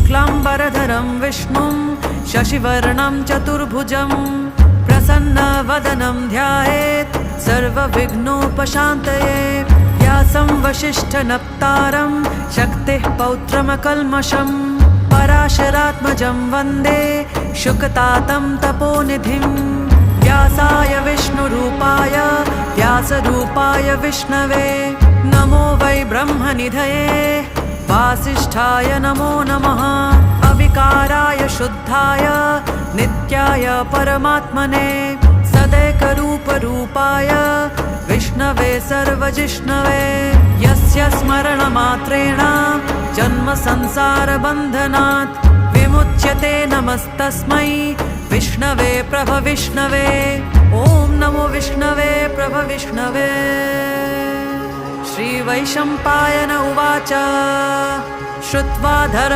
शुक्लाम्बरधरं विष्णुं शशिवर्णं चतुर्भुजं प्रसन्नवदनं ध्यायेत् सर्वविघ्नोपशान्तये। व्यासं वसिष्ठनप्तारं शक्तिः पौत्रमकल्मषं पराशरात्मजं वन्दे शुकतातं तपोनिधिं। व्यासाय विष्णुरूपाय व्यासरूपाय विष्णवे नमो वै ब्रह्मनिधये वासिष्ठाय नमो नमः। अविकाराय शुद्धाय नित्याय परमात्मने सदैकरूपरूपाय विष्णवे सर्वजिष्णवे यस्य स्मरणमात्रेण जन्मसंसारबन्धनात् विमुच्यते। नमस्तस्मै विष्णवे प्रभविष्णवे। ॐ नमो विष्णवे प्रभविष्णवे। श्रीवैशम्पायन उवाच श्रुत्वा धर्म